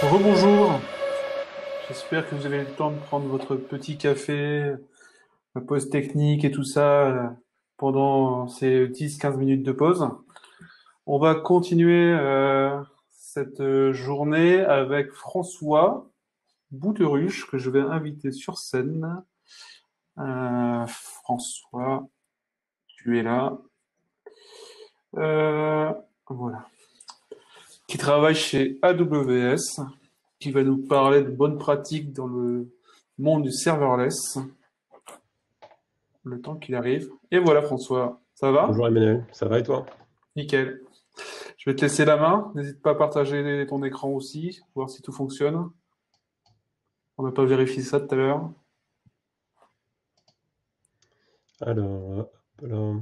Rebonjour, j'espère que vous avez le temps de prendre votre petit café, la pause technique et tout ça pendant ces 10-15 minutes de pause. On va continuer cette journée avec François Bouteruche que je vais inviter sur scène. François, tu es là. Euh, voilà. Qui travaille chez AWS, qui va nous parler de bonnes pratiques dans le monde du serverless. Le temps qu'il arrive. Et voilà François, ça va? Bonjour Emmanuel, ça va et toi? Nickel. Je vais te laisser la main. N'hésite pas à partager ton écran aussi, voir si tout fonctionne. On n'a pas vérifié ça tout à l'heure. Alors, hop là.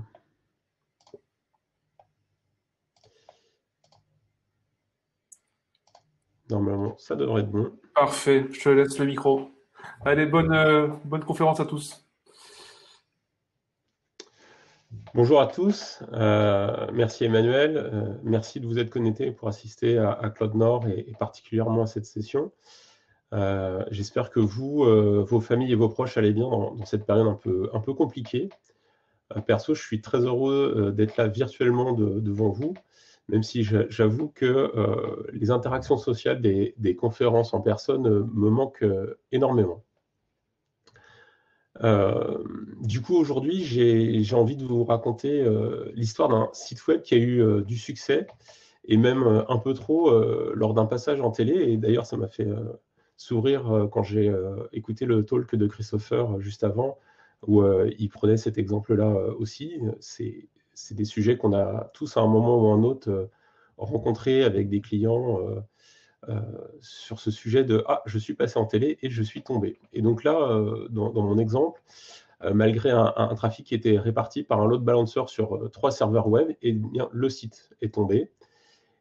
Normalement, ça devrait être bon. Parfait, je te laisse le micro. Allez, bonne conférence à tous. Bonjour à tous, merci Emmanuel, merci de vous être connecté pour assister à Cloud Nord et particulièrement à cette session. J'espère que vous, vos familles et vos proches allez bien dans cette période un peu compliquée. Perso, je suis très heureux d'être là virtuellement devant vous, même si j'avoue que les interactions sociales des conférences en personne me manquent énormément. Du coup, aujourd'hui, j'ai envie de vous raconter l'histoire d'un site web qui a eu du succès, et même un peu trop lors d'un passage en télé. Et d'ailleurs, ça m'a fait sourire quand j'ai écouté le talk de Christopher juste avant, où il prenait cet exemple-là aussi. C'est des sujets qu'on a tous à un moment ou à un autre rencontrés avec des clients sur ce sujet de « Ah, je suis passé en télé et je suis tombé ». Et donc là, dans mon exemple, malgré un trafic qui était réparti par un load balancer sur 3 serveurs web, et bien, le site est tombé.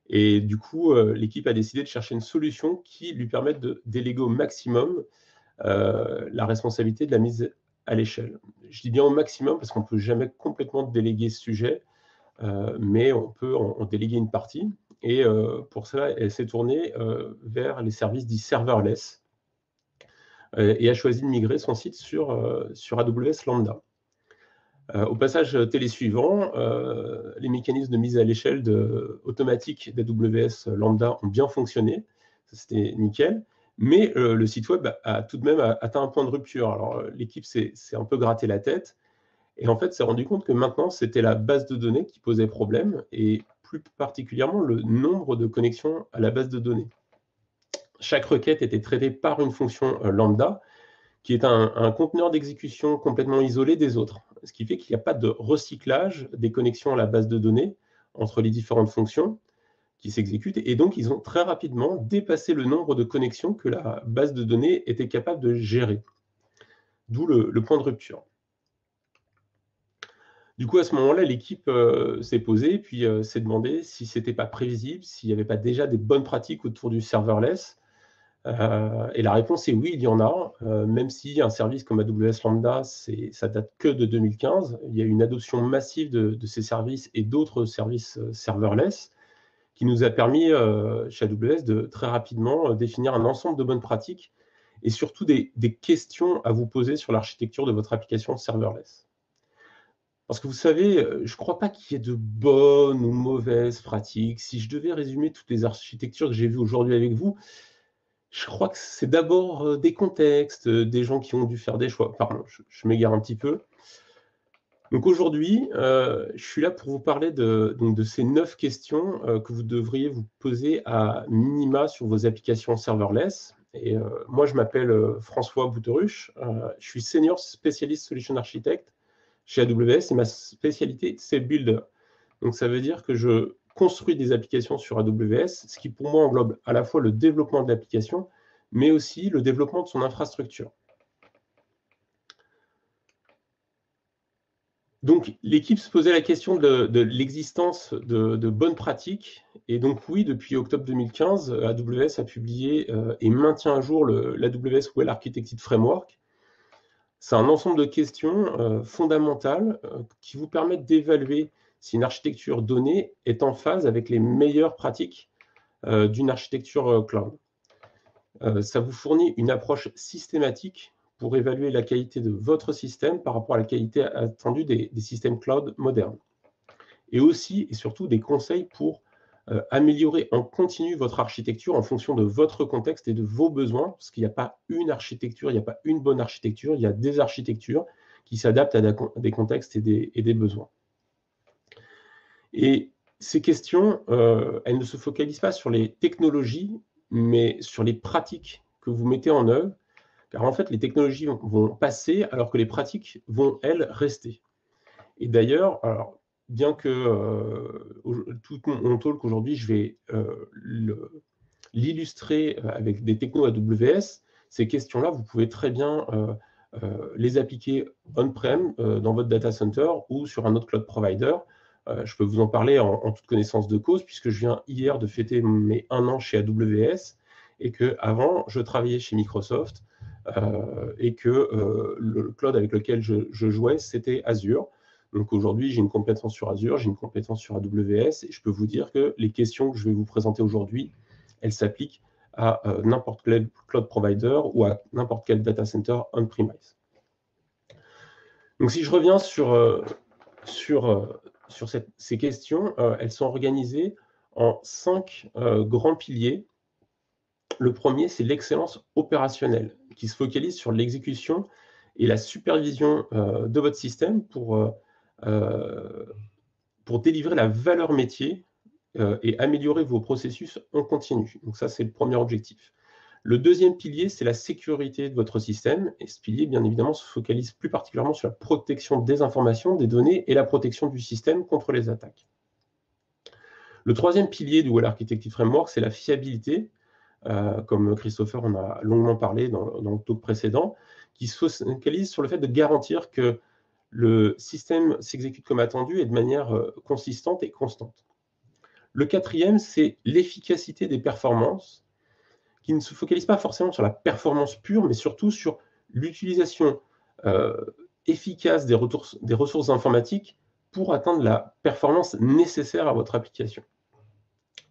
Et du coup, l'équipe a décidé de chercher une solution qui lui permette de déléguer au maximum la responsabilité de la mise à l'échelle. Je dis bien au maximum parce qu'on ne peut jamais complètement déléguer ce sujet, mais on peut en déléguer une partie. Et pour cela, elle s'est tournée vers les services dits serverless et a choisi de migrer son site sur AWS Lambda. Au passage télésuivant, les mécanismes de mise à l'échelle automatique d'AWS Lambda ont bien fonctionné, c'était nickel, mais le site web a tout de même atteint un point de rupture. Alors l'équipe s'est un peu gratté la tête, et en fait s'est rendu compte que maintenant c'était la base de données qui posait problème, et plus particulièrement le nombre de connexions à la base de données. Chaque requête était traitée par une fonction lambda, qui est un conteneur d'exécution complètement isolé des autres, ce qui fait qu'il n'y a pas de recyclage des connexions à la base de données entre les différentes fonctions qui s'exécutent, et donc ils ont très rapidement dépassé le nombre de connexions que la base de données était capable de gérer, d'où le point de rupture. Du coup, à ce moment-là, l'équipe s'est posée, puis s'est demandé si ce n'était pas prévisible, s'il n'y avait pas déjà des bonnes pratiques autour du serverless. Et la réponse est oui, il y en a, même si un service comme AWS Lambda, ça date que de 2015. Il y a eu une adoption massive de ces services et d'autres services serverless qui nous a permis, chez AWS, de très rapidement définir un ensemble de bonnes pratiques et surtout des questions à vous poser sur l'architecture de votre application serverless. Parce que vous savez, je ne crois pas qu'il y ait de bonnes ou mauvaises pratiques. Si je devais résumer toutes les architectures que j'ai vues aujourd'hui avec vous, je crois que c'est d'abord des contextes, des gens qui ont dû faire des choix. Pardon, je m'égare un petit peu. Donc aujourd'hui, je suis là pour vous parler de ces 9 questions que vous devriez vous poser à minima sur vos applications serverless. Et moi, je m'appelle François Bouteruche. Je suis senior spécialiste solution architect chez AWS et ma spécialité, c'est Builder. Donc ça veut dire que je construit des applications sur AWS, ce qui pour moi englobe à la fois le développement de l'application, mais aussi le développement de son infrastructure. Donc l'équipe se posait la question de l'existence de bonnes pratiques, et donc oui, depuis octobre 2015, AWS a publié et maintient à jour l'AWS Well Architected Framework. C'est un ensemble de questions fondamentales qui vous permettent d'évaluer si une architecture donnée est en phase avec les meilleures pratiques d'une architecture cloud. Ça vous fournit une approche systématique pour évaluer la qualité de votre système par rapport à la qualité attendue des systèmes cloud modernes. Et aussi et surtout des conseils pour améliorer en continu votre architecture en fonction de votre contexte et de vos besoins, parce qu'il n'y a pas une architecture, il n'y a pas une bonne architecture, il y a des architectures qui s'adaptent à des contextes et des besoins. Et ces questions, elles ne se focalisent pas sur les technologies, mais sur les pratiques que vous mettez en œuvre, car en fait, les technologies vont passer alors que les pratiques vont, elles, rester. Et d'ailleurs, alors, bien que tout mon talk aujourd'hui, je vais l'illustrer avec des technos AWS, ces questions-là, vous pouvez très bien les appliquer on-prem dans votre data center ou sur un autre cloud provider. Je peux vous en parler en toute connaissance de cause, puisque je viens hier de fêter mes 1 an chez AWS et qu'avant, je travaillais chez Microsoft et que le cloud avec lequel je jouais, c'était Azure. Donc aujourd'hui, j'ai une compétence sur Azure, j'ai une compétence sur AWS, et je peux vous dire que les questions que je vais vous présenter aujourd'hui, elles s'appliquent à n'importe quel cloud provider ou à n'importe quel data center on-premise. Donc si je reviens sur ces questions, elles sont organisées en 5 grands piliers. Le premier, c'est l'excellence opérationnelle, qui se focalise sur l'exécution et la supervision de votre système pour délivrer la valeur métier et améliorer vos processus en continu. Donc ça, c'est le premier objectif. Le deuxième pilier, c'est la sécurité de votre système. Et ce pilier, bien évidemment, se focalise plus particulièrement sur la protection des informations, des données et la protection du système contre les attaques. Le troisième pilier du Well Architected Framework, c'est la fiabilité, comme Christopher en a longuement parlé dans le talk précédent, qui se focalise sur le fait de garantir que le système s'exécute comme attendu et de manière consistante et constante. Le quatrième, c'est l'efficacité des performances, qui ne se focalise pas forcément sur la performance pure, mais surtout sur l'utilisation efficace des ressources informatiques pour atteindre la performance nécessaire à votre application.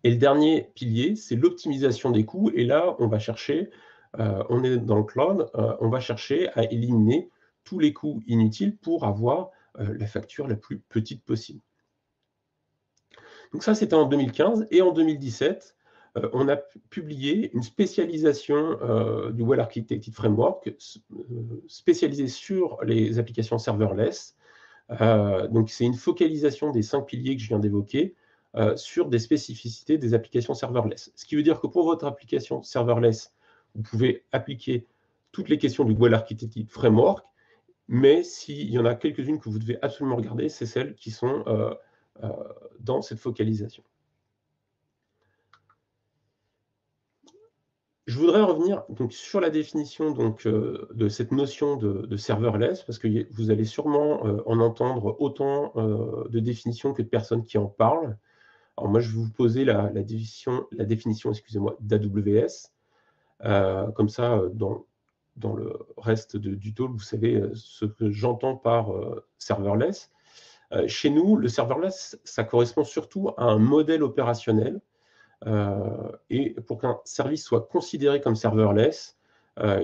Et le dernier pilier, c'est l'optimisation des coûts. Et là, on va chercher, on est dans le cloud, on va chercher à éliminer tous les coûts inutiles pour avoir la facture la plus petite possible. Donc ça, c'était en 2015. Et en 2017, on a publié une spécialisation du Well Architected Framework spécialisée sur les applications serverless. Donc c'est une focalisation des 5 piliers que je viens d'évoquer sur des spécificités des applications serverless. Ce qui veut dire que pour votre application serverless, vous pouvez appliquer toutes les questions du Well Architected Framework, mais s'il y en a quelques-unes que vous devez absolument regarder, c'est celles qui sont dans cette focalisation. Je voudrais revenir donc, sur la définition donc, de cette notion de serverless, parce que vous allez sûrement en entendre autant de définitions que de personnes qui en parlent. Alors moi, je vais vous poser la définition excusez-moi, d'AWS. Comme ça, dans le reste du talk, vous savez ce que j'entends par serverless. Chez nous, le serverless, ça correspond surtout à un modèle opérationnel. Et pour qu'un service soit considéré comme serverless,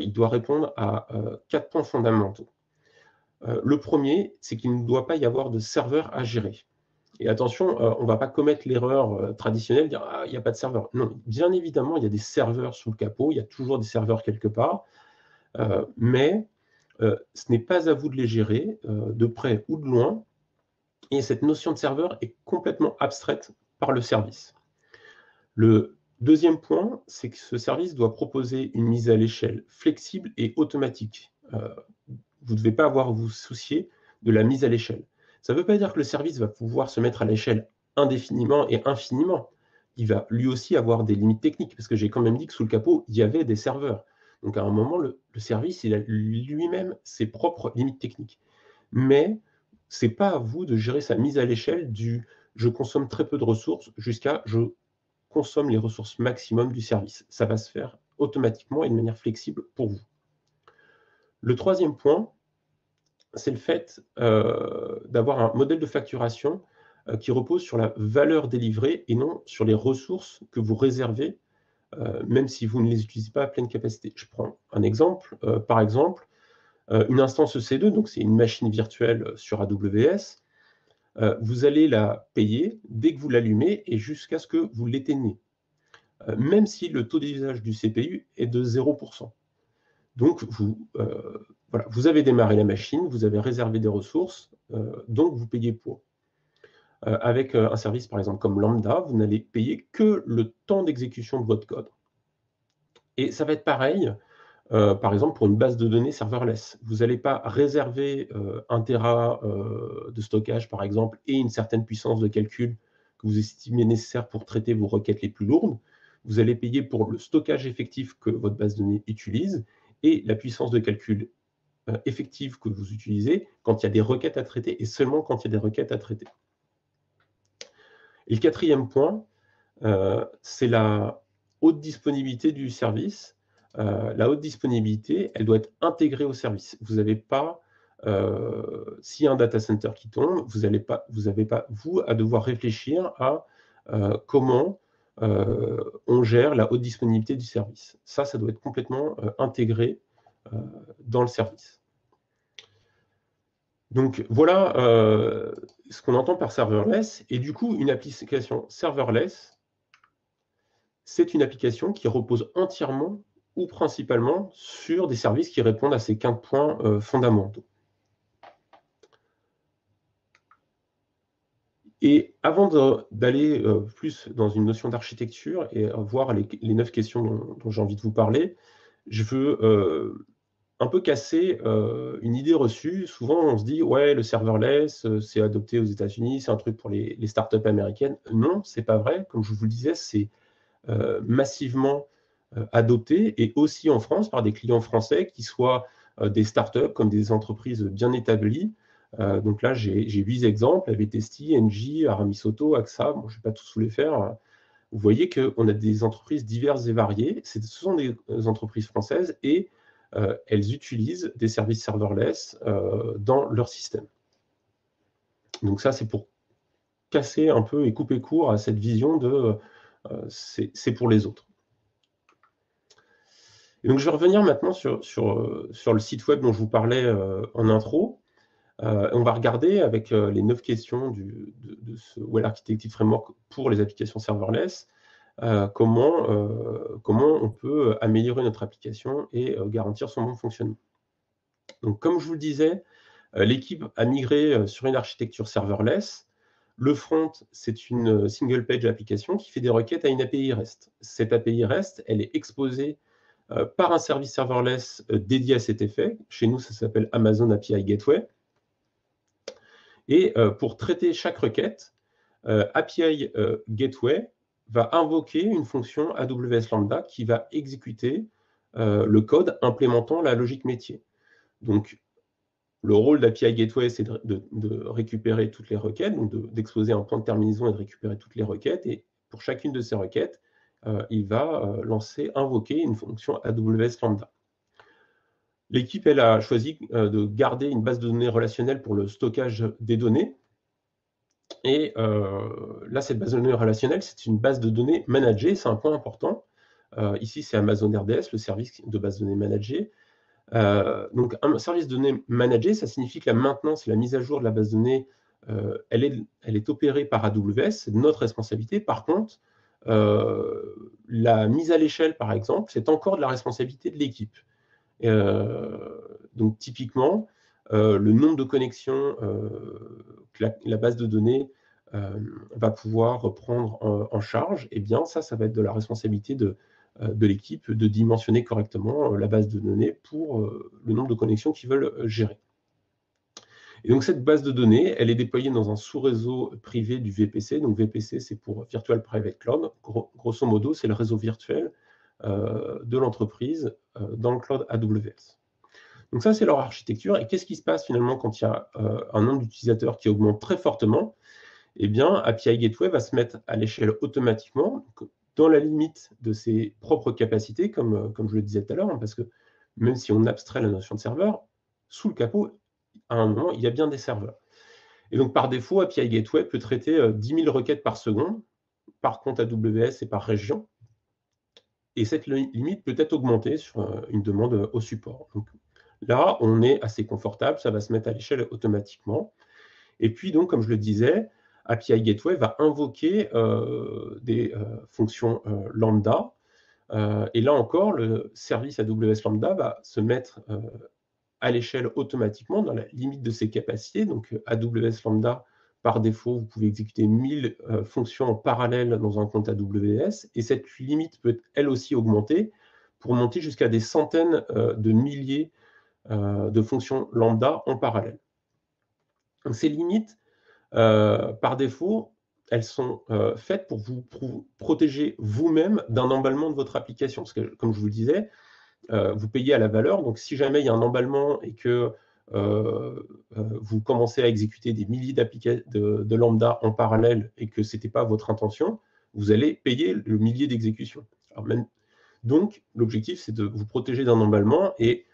il doit répondre à 4 points fondamentaux. Le premier, c'est qu'il ne doit pas y avoir de serveur à gérer. Et attention, on ne va pas commettre l'erreur traditionnelle de dire « Ah, il n'y a pas de serveur ». Non, bien évidemment, il y a des serveurs sous le capot, il y a toujours des serveurs quelque part, mais ce n'est pas à vous de les gérer, de près ou de loin, et cette notion de serveur est complètement abstraite par le service. Le deuxième point, c'est que ce service doit proposer une mise à l'échelle flexible et automatique. Vous ne devez pas avoir à vous soucier de la mise à l'échelle. Ça ne veut pas dire que le service va pouvoir se mettre à l'échelle indéfiniment et infiniment. Il va lui aussi avoir des limites techniques, parce que j'ai quand même dit que sous le capot, il y avait des serveurs. Donc à un moment, le service, il a lui-même ses propres limites techniques. Mais ce n'est pas à vous de gérer sa mise à l'échelle du « je consomme très peu de ressources » jusqu'à « je consomme les ressources maximum du service ». Ça va se faire automatiquement et de manière flexible pour vous. Le troisième point, c'est le fait d'avoir un modèle de facturation qui repose sur la valeur délivrée et non sur les ressources que vous réservez, même si vous ne les utilisez pas à pleine capacité. Je prends un exemple. Par exemple, une instance EC2, donc c'est une machine virtuelle sur AWS, vous allez la payer dès que vous l'allumez et jusqu'à ce que vous l'éteigniez, même si le taux d'usage du CPU est de 0%. Donc, voilà, vous avez démarré la machine, vous avez réservé des ressources, donc vous payez pour. Avec un service, par exemple, comme Lambda, vous n'allez payer que le temps d'exécution de votre code. Et ça va être pareil, par exemple, pour une base de données serverless. Vous n'allez pas réserver 1 Tera de stockage, par exemple, et une certaine puissance de calcul que vous estimez nécessaire pour traiter vos requêtes les plus lourdes. Vous allez payer pour le stockage effectif que votre base de données utilise et la puissance de calcul effective que vous utilisez quand il y a des requêtes à traiter et seulement quand il y a des requêtes à traiter. Et le quatrième point, c'est la haute disponibilité du service. La haute disponibilité, elle doit être intégrée au service. Vous n'avez pas, s'il y a un data center qui tombe, vous n'avez pas, vous, à devoir réfléchir à comment on gère la haute disponibilité du service. Ça doit être complètement intégré dans le service. Donc voilà ce qu'on entend par serverless. Et du coup, une application serverless, c'est une application qui repose entièrement ou principalement sur des services qui répondent à ces 4 points fondamentaux. Et avant d'aller plus dans une notion d'architecture et voir les 9 questions dont j'ai envie de vous parler, je veux un peu casser une idée reçue. Souvent, on se dit « ouais, le serverless, c'est adopté aux États-Unis, c'est un truc pour les startups américaines ». Non, ce n'est pas vrai. Comme je vous le disais, c'est massivement adopté, et aussi en France par des clients français, qui soient des startups comme des entreprises bien établies. Donc là, j'ai 8 exemples, Avitesti, Engie, Aramisauto, AXA, bon, je ne vais pas tous vous les faire. Vous voyez qu'on a des entreprises diverses et variées. Ce sont des entreprises françaises et elles utilisent des services serverless dans leur système. Donc ça, c'est pour casser un peu et couper court à cette vision de c'est pour les autres. Et donc je vais revenir maintenant sur le site web dont je vous parlais en intro. On va regarder avec les 9 questions de ce Well Architected Framework pour les applications serverless, comment on peut améliorer notre application et garantir son bon fonctionnement. Donc, comme je vous le disais, l'équipe a migré sur une architecture serverless. Le front, c'est une single page application qui fait des requêtes à une API REST. Cette API REST, elle est exposée par un service serverless dédié à cet effet. Chez nous, ça s'appelle Amazon API Gateway. Et pour traiter chaque requête, API Gateway va invoquer une fonction AWS Lambda qui va exécuter le code implémentant la logique métier. Donc, le rôle d'API Gateway, c'est de récupérer toutes les requêtes, donc d'exposer un point de terminaison et de récupérer toutes les requêtes. Et pour chacune de ces requêtes, il va invoquer une fonction AWS Lambda. L'équipe, elle a choisi de garder une base de données relationnelle pour le stockage des données. Et là, cette base de données relationnelle, c'est une base de données managée, c'est un point important. Ici, c'est Amazon RDS, le service de base de données managée. Donc, un service de données managé, ça signifie que la maintenance et la mise à jour de la base de données, elle est opérée par AWS, c'est de notre responsabilité. Par contre, la mise à l'échelle, par exemple, c'est encore de la responsabilité de l'équipe. Donc, typiquement, le nombre de connexions que la base de données va pouvoir prendre en charge, eh bien, ça va être de la responsabilité de l'équipe de dimensionner correctement la base de données pour le nombre de connexions qu'ils veulent gérer. Et donc, cette base de données, elle est déployée dans un sous-réseau privé du VPC. Donc, VPC, c'est pour Virtual Private Cloud. Grosso modo, c'est le réseau virtuel de l'entreprise dans le cloud AWS. Donc ça, c'est leur architecture. Et qu'est-ce qui se passe finalement quand il y a un nombre d'utilisateurs qui augmente très fortement? Eh bien, API Gateway va se mettre à l'échelle automatiquement, dans la limite de ses propres capacités, comme je le disais tout à l'heure, hein, parce que même si on abstrait la notion de serveur, sous le capot, à un moment, il y a bien des serveurs. Et donc, par défaut, API Gateway peut traiter 10 000 requêtes par seconde, par compte AWS et par région. Et cette limite peut être augmentée sur une demande au support. Donc, là, on est assez confortable, ça va se mettre à l'échelle automatiquement. Et puis, donc, comme je le disais, API Gateway va invoquer des fonctions lambda. Et là encore, le service AWS Lambda va se mettre à l'échelle automatiquement dans la limite de ses capacités. Donc, AWS Lambda, par défaut, vous pouvez exécuter 1000 fonctions en parallèle dans un compte AWS. Et cette limite peut être, elle aussi, augmentée pour monter jusqu'à des centaines de milliers de fonctions lambda en parallèle. Donc, ces limites, par défaut, elles sont faites pour vous protéger vous-même d'un emballement de votre application. Parce que, comme je vous le disais, vous payez à la valeur. Donc, si jamais il y a un emballement et que vous commencez à exécuter des milliers de lambda en parallèle et que ce n'était pas votre intention, vous allez payer le millier d'exécutions. Donc, l'objectif, c'est de vous protéger d'un emballement. Et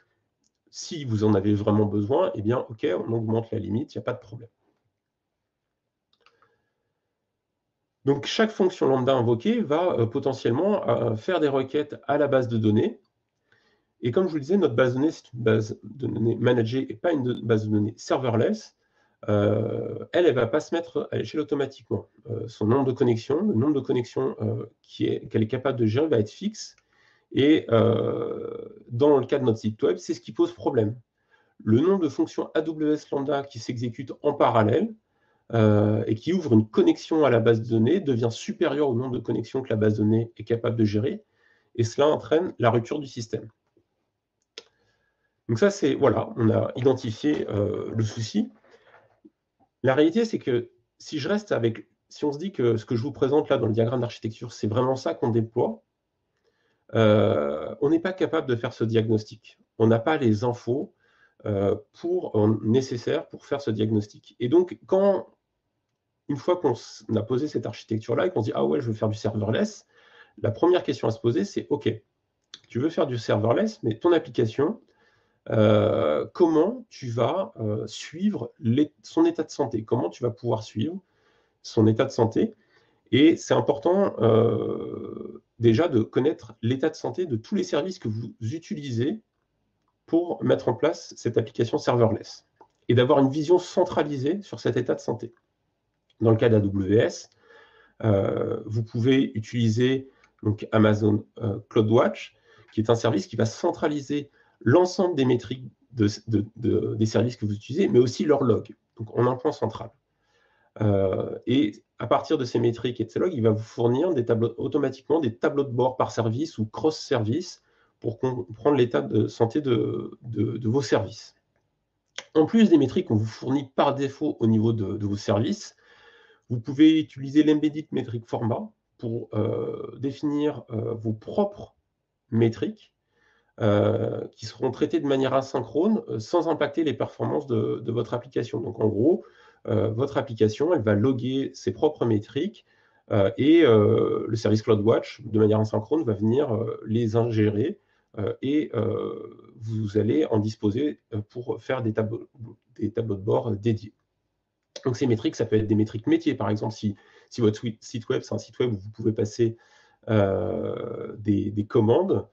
si vous en avez vraiment besoin, eh bien, OK, on augmente la limite, il n'y a pas de problème. Donc, chaque fonction lambda invoquée va potentiellement faire des requêtes à la base de données. Et comme je vous le disais, notre base de données, c'est une base de données managée et pas une base de données serverless. Elle ne va pas se mettre à l'échelle automatiquement. Son nombre de connexions, le nombre de connexions qu'elle est capable de gérer va être fixe. Et dans le cas de notre site web, c'est ce qui pose problème. Le nombre de fonctions AWS Lambda qui s'exécutent en parallèle et qui ouvre une connexion à la base de données devient supérieur au nombre de connexions que la base de données est capable de gérer. Et cela entraîne la rupture du système. Donc ça, c'est, voilà, on a identifié le souci. La réalité, c'est que si on se dit que ce que je vous présente là dans le diagramme d'architecture, c'est vraiment ça qu'on déploie, on n'est pas capable de faire ce diagnostic. On n'a pas les infos nécessaires pour faire ce diagnostic. Et donc, une fois qu'on a posé cette architecture-là et qu'on se dit « Ah ouais, je veux faire du serverless », la première question à se poser, c'est « Ok, tu veux faire du serverless, mais ton application, comment tu vas suivre son état de santé, comment tu vas pouvoir suivre son état de santé. Et c'est important déjà de connaître l'état de santé de tous les services que vous utilisez pour mettre en place cette application serverless et d'avoir une vision centralisée sur cet état de santé. Dans le cas d'AWS, vous pouvez utiliser donc, Amazon CloudWatch, qui est un service qui va centraliser l'ensemble des métriques des services que vous utilisez, mais aussi leurs logs, donc en un point central. Et à partir de ces métriques et de ces logs, il va vous fournir automatiquement des tableaux de bord par service ou cross-service pour comprendre l'état de santé de vos services. En plus des métriques qu'on vous fournit par défaut au niveau de vos services, vous pouvez utiliser l'Embedded Metric Format pour définir vos propres métriques qui seront traitées de manière asynchrone sans impacter les performances de votre application. Donc en gros, votre application, elle va loguer ses propres métriques et le service CloudWatch, de manière asynchrone, va venir les ingérer et vous allez en disposer pour faire des tableaux de bord dédiés. Donc ces métriques, ça peut être des métriques métiers. Par exemple, si votre site web, c'est un site web où vous pouvez passer des commandes,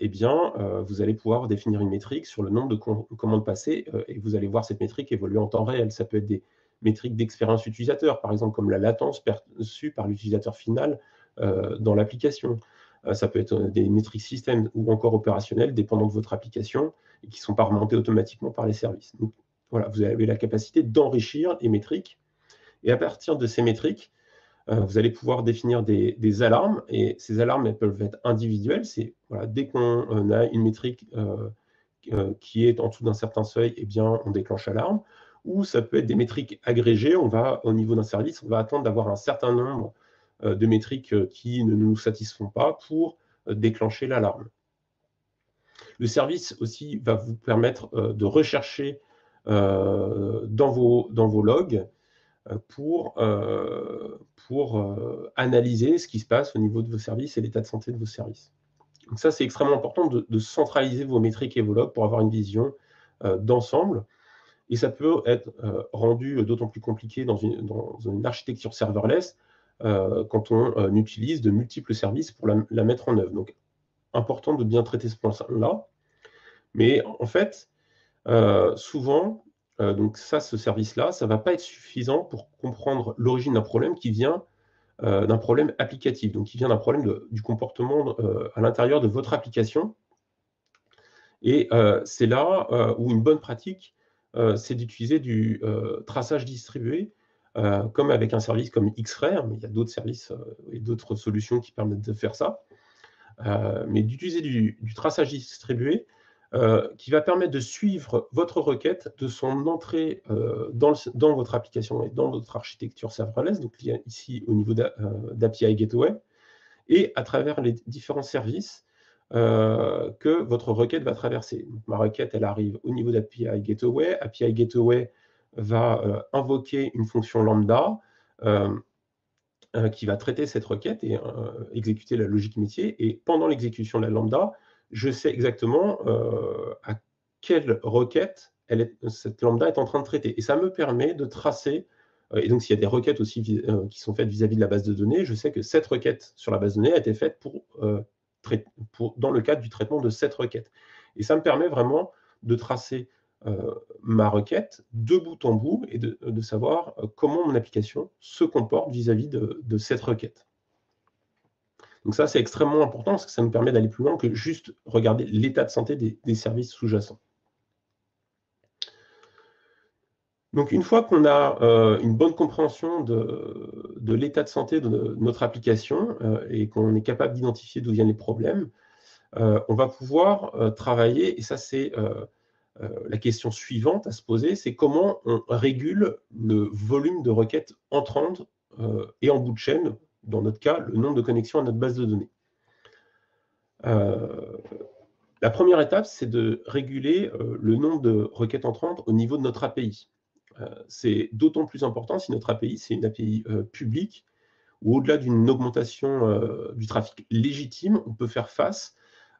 eh bien, vous allez pouvoir définir une métrique sur le nombre de commandes passées et vous allez voir cette métrique évoluer en temps réel. Ça peut être des métriques d'expérience utilisateur, par exemple comme la latence perçue par l'utilisateur final dans l'application. Ça peut être des métriques système ou encore opérationnelles dépendant de votre application et qui ne sont pas remontées automatiquement par les services. Donc, voilà, vous avez la capacité d'enrichir les métriques. Et à partir de ces métriques, vous allez pouvoir définir des alarmes. Et ces alarmes, elles peuvent être individuelles. C'est voilà, dès qu'on a une métrique qui est en dessous d'un certain seuil, eh bien, on déclenche l'alarme. Ou ça peut être des métriques agrégées. Au niveau d'un service, on va attendre d'avoir un certain nombre de métriques qui ne nous satisfont pas pour déclencher l'alarme. Le service aussi va vous permettre de rechercher dans vos logs pour analyser ce qui se passe au niveau de vos services et l'état de santé de vos services. Donc ça, c'est extrêmement important de centraliser vos métriques et vos logs pour avoir une vision d'ensemble. Et ça peut être rendu d'autant plus compliqué dans une architecture serverless quand on utilise de multiples services pour la mettre en œuvre. Donc, important de bien traiter ce point-là. Mais en fait, souvent, donc ça, ce service-là, ça ne va pas être suffisant pour comprendre l'origine d'un problème qui vient d'un problème applicatif, donc qui vient d'un problème du comportement à l'intérieur de votre application. Et c'est là où une bonne pratique, c'est d'utiliser du traçage distribué, comme avec un service comme X-Ray, mais il y a d'autres services et d'autres solutions qui permettent de faire ça. Mais d'utiliser du traçage distribué qui va permettre de suivre votre requête de son entrée dans votre application et dans votre architecture serverless, donc ici au niveau d'API Gateway, et à travers les différents services que votre requête va traverser. Donc, ma requête, elle arrive au niveau d'API Gateway. API Gateway va invoquer une fonction lambda qui va traiter cette requête et exécuter la logique métier. Et pendant l'exécution de la lambda, je sais exactement à quelle requête cette lambda est en train de traiter. Et ça me permet de tracer, et donc s'il y a des requêtes aussi qui sont faites vis-à-vis de la base de données, je sais que cette requête sur la base de données a été faite dans le cadre du traitement de cette requête. Et ça me permet vraiment de tracer ma requête de bout en bout et de savoir comment mon application se comporte vis-à-vis de cette requête. Donc ça, c'est extrêmement important parce que ça me permet d'aller plus loin que juste regarder l'état de santé des services sous-jacents. Donc une fois qu'on a une bonne compréhension de l'état de santé de notre application et qu'on est capable d'identifier d'où viennent les problèmes, on va pouvoir travailler, et ça c'est la question suivante à se poser, c'est comment on régule le volume de requêtes entrantes et en bout de chaîne, dans notre cas, le nombre de connexions à notre base de données. La première étape, c'est de réguler le nombre de requêtes entrantes au niveau de notre API. C'est d'autant plus important si notre API, c'est une API publique, où au-delà d'une augmentation du trafic légitime, on peut faire face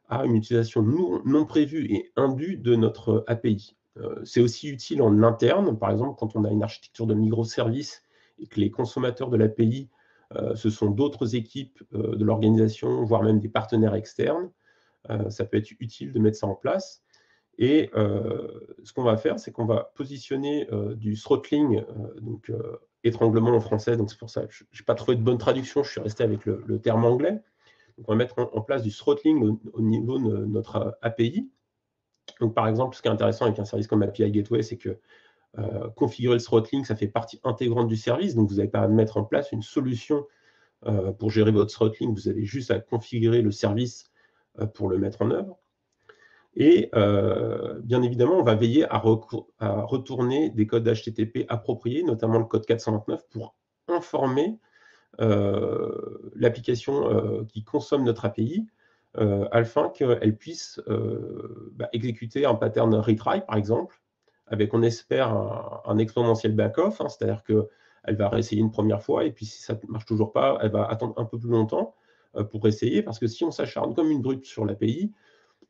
à une utilisation non prévue et indue de notre API. C'est aussi utile en interne, par exemple, quand on a une architecture de microservices et que les consommateurs de l'API, ce sont d'autres équipes de l'organisation, voire même des partenaires externes. Ça peut être utile de mettre ça en place. Et ce qu'on va faire, c'est qu'on va positionner du throttling, donc étranglement en français, donc c'est pour ça que je n'ai pas trouvé de bonne traduction, je suis resté avec le terme anglais. Donc, on va mettre en place du throttling au niveau de notre API. Donc, par exemple, ce qui est intéressant avec un service comme API Gateway, c'est que configurer le throttling, ça fait partie intégrante du service. Donc, vous n'avez pas à mettre en place une solution pour gérer votre throttling. Vous avez juste à configurer le service pour le mettre en œuvre. Et bien évidemment, on va veiller à retourner des codes HTTP appropriés, notamment le code 429, pour informer l'application qui consomme notre API afin qu'elle puisse exécuter un pattern retry, par exemple, avec, on espère, un exponentiel back-off, hein, c'est-à-dire qu'elle va réessayer une première fois, et puis si ça ne marche toujours pas, elle va attendre un peu plus longtemps pour essayer, parce que si on s'acharne comme une brute sur l'API,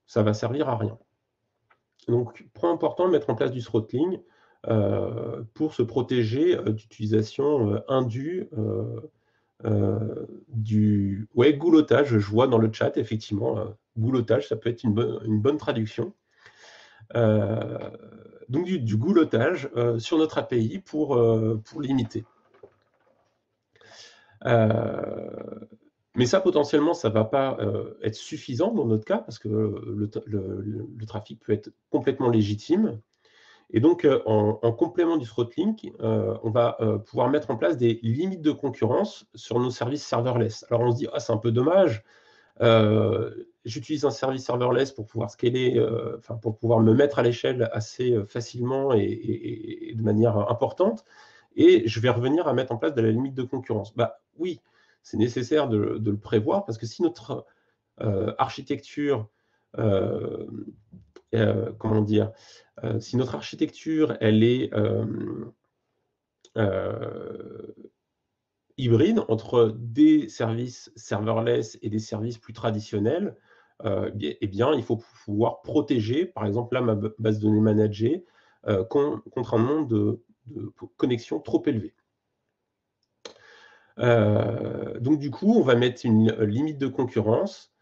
ça va servir à rien. Donc, point important, mettre en place du throttling pour se protéger d'utilisation indue du goulotage. Je vois dans le chat, effectivement, goulotage, ça peut être une bonne traduction. Donc, du goulotage sur notre API pour limiter. Mais ça, potentiellement, ça ne va pas être suffisant dans notre cas, parce que le trafic peut être complètement légitime. Et donc, en complément du throttling, on va pouvoir mettre en place des limites de concurrence sur nos services serverless. Alors, on se dit, c'est un peu dommage, j'utilise un service serverless pour pouvoir scaler, pour pouvoir me mettre à l'échelle assez facilement et de manière importante, et je vais revenir à mettre en place de la limite de concurrence. Oui, c'est nécessaire de le prévoir, parce que si notre architecture, si notre architecture, elle est hybride entre des services serverless et des services plus traditionnels, eh bien, il faut pouvoir protéger, par exemple, là, ma base de données managée, contre un nombre de connexions trop élevé. Donc du coup, on va mettre une limite de concurrence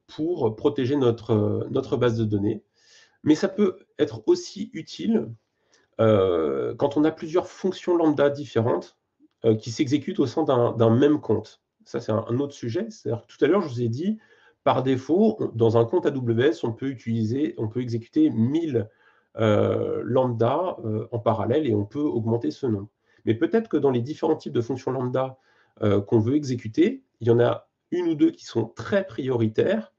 pour protéger notre base de données. Mais ça peut être aussi utile quand on a plusieurs fonctions lambda différentes qui s'exécutent au sein d'un même compte. Ça, c'est un autre sujet. C'est-à-dire que tout à l'heure, je vous ai dit, par défaut, dans un compte AWS, on peut exécuter 1000 lambda en parallèle et on peut augmenter ce nombre. Mais peut-être que dans les différents types de fonctions lambda qu'on veut exécuter, il y en a une ou deux qui sont très prioritaires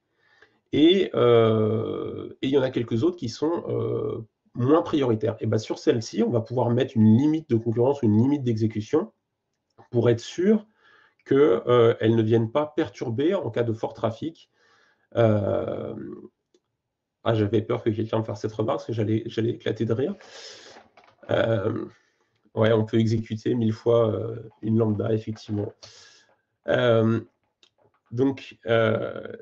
et il y en a quelques autres qui sont moins prioritaires. Et bien sur celle-ci, on va pouvoir mettre une limite de concurrence, une limite d'exécution pour être sûr qu'elles ne viennent pas perturber en cas de fort trafic. J'avais peur que quelqu'un me fasse cette remarque parce que j'allais éclater de rire. Ouais, on peut exécuter 1000 fois une lambda, effectivement. Donc, je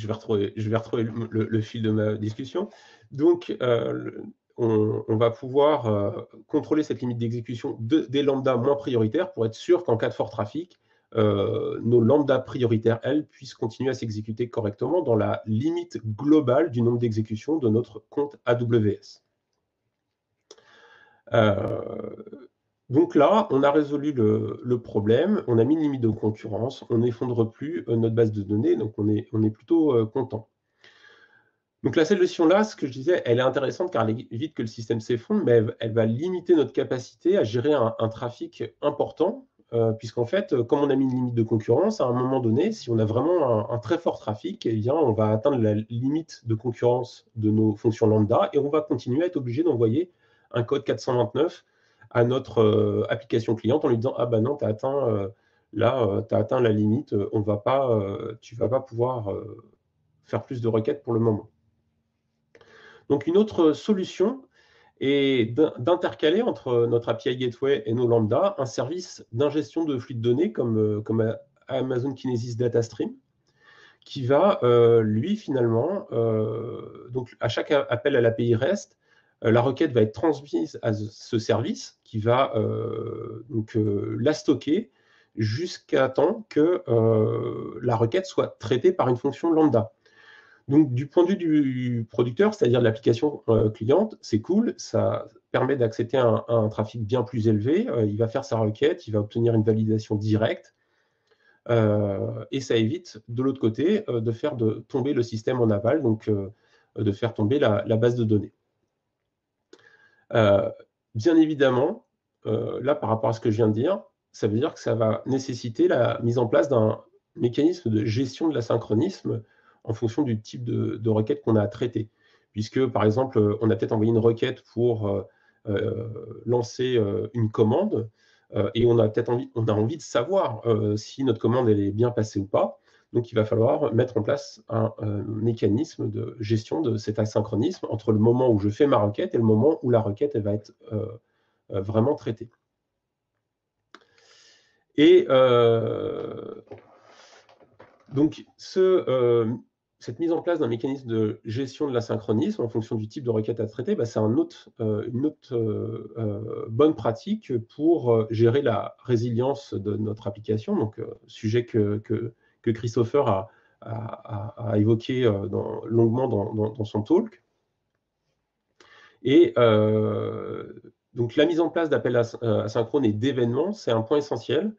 vais retrouver le fil de ma discussion. Donc, on va pouvoir contrôler cette limite d'exécution des lambdas moins prioritaires pour être sûr qu'en cas de fort trafic, nos lambdas prioritaires, elles, puissent continuer à s'exécuter correctement dans la limite globale du nombre d'exécutions de notre compte AWS. Donc là, on a résolu le problème, on a mis une limite de concurrence, on n'effondre plus notre base de données, donc on est plutôt content. Donc la solution-là, ce que je disais, elle est intéressante car elle évite que le système s'effondre, mais elle va limiter notre capacité à gérer un trafic important, puisqu'en fait, comme on a mis une limite de concurrence, à un moment donné, si on a vraiment un très fort trafic, eh bien, on va atteindre la limite de concurrence de nos fonctions lambda et on va continuer à être obligé d'envoyer un code 429 à notre application cliente en lui disant « Ah ben non, tu as atteint, atteint la limite, tu ne vas pas pouvoir faire plus de requêtes pour le moment. » Donc une autre solution est d'intercaler entre notre API Gateway et nos lambda un service d'ingestion de flux de données comme Amazon Kinesis Data Stream, qui va, lui, finalement, donc à chaque appel à l'API REST, la requête va être transmise à ce service qui va la stocker jusqu'à temps que la requête soit traitée par une fonction lambda. Donc, du point de vue du producteur, c'est-à-dire de l'application cliente, c'est cool, ça permet d'accéder à un trafic bien plus élevé, il va faire sa requête, il va obtenir une validation directe, et ça évite, de l'autre côté, de faire tomber le système en aval, donc de faire tomber la base de données. Bien évidemment, là, par rapport à ce que je viens de dire, ça veut dire que ça va nécessiter la mise en place d'un mécanisme de gestion de l'asynchronisme en fonction du type de requête qu'on a à traiter. Puisque, par exemple, on a peut-être envoyé une requête pour lancer une commande, et on a envie de savoir si notre commande elle est bien passée ou pas. Donc, il va falloir mettre en place un mécanisme de gestion de cet asynchronisme entre le moment où je fais ma requête et le moment où la requête elle va être vraiment traitée. Et donc, cette mise en place d'un mécanisme de gestion de l'asynchronisme en fonction du type de requête à traiter, bah, c'est une autre bonne pratique pour gérer la résilience de notre application, donc sujet que Christopher a évoqué longuement dans son talk. Et donc la mise en place d'appels asynchrones et d'événements, c'est un point essentiel.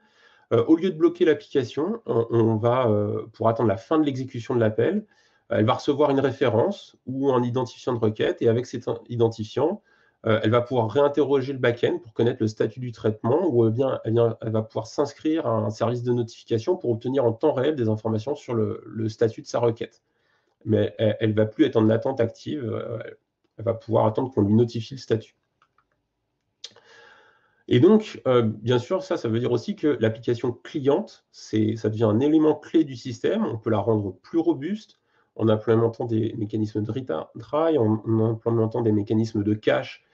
Au lieu de bloquer l'application, on va, pour attendre la fin de l'exécution de l'appel, elle va recevoir une référence ou un identifiant de requête, et avec cet identifiant, elle va pouvoir réinterroger le back-end pour connaître le statut du traitement, ou bien elle va pouvoir s'inscrire à un service de notification pour obtenir en temps réel des informations sur le statut de sa requête. Mais elle ne va plus être en attente active, elle va pouvoir attendre qu'on lui notifie le statut. Et donc, bien sûr, ça veut dire aussi que l'application cliente, ça devient un élément clé du système. On peut la rendre plus robuste en implémentant des mécanismes de retry, en implémentant des mécanismes de cache.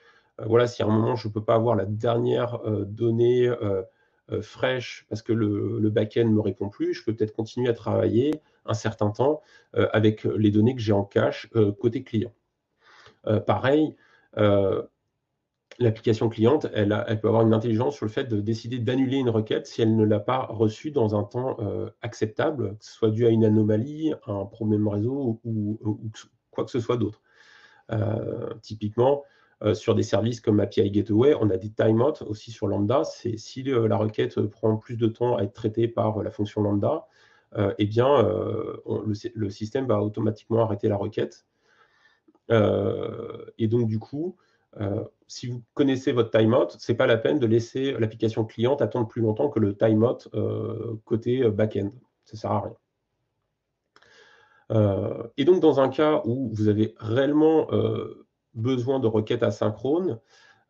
Voilà, si à un moment, je ne peux pas avoir la dernière donnée fraîche parce que le back-end ne me répond plus, je peux peut-être continuer à travailler un certain temps avec les données que j'ai en cache côté client. Pareil, l'application cliente, elle peut avoir une intelligence sur le fait de décider d'annuler une requête si elle ne l'a pas reçue dans un temps acceptable, que ce soit dû à une anomalie, à un problème réseau ou quoi que ce soit d'autre. Typiquement, sur des services comme API Gateway, on a des timeouts aussi sur Lambda. C'est si la requête prend plus de temps à être traitée par la fonction Lambda, eh bien, le système va automatiquement arrêter la requête. Et donc, du coup, si vous connaissez votre timeout, ce n'est pas la peine de laisser l'application cliente attendre plus longtemps que le timeout côté back-end. Ça ne sert à rien. Et donc, dans un cas où vous avez réellement besoin de requêtes asynchrones,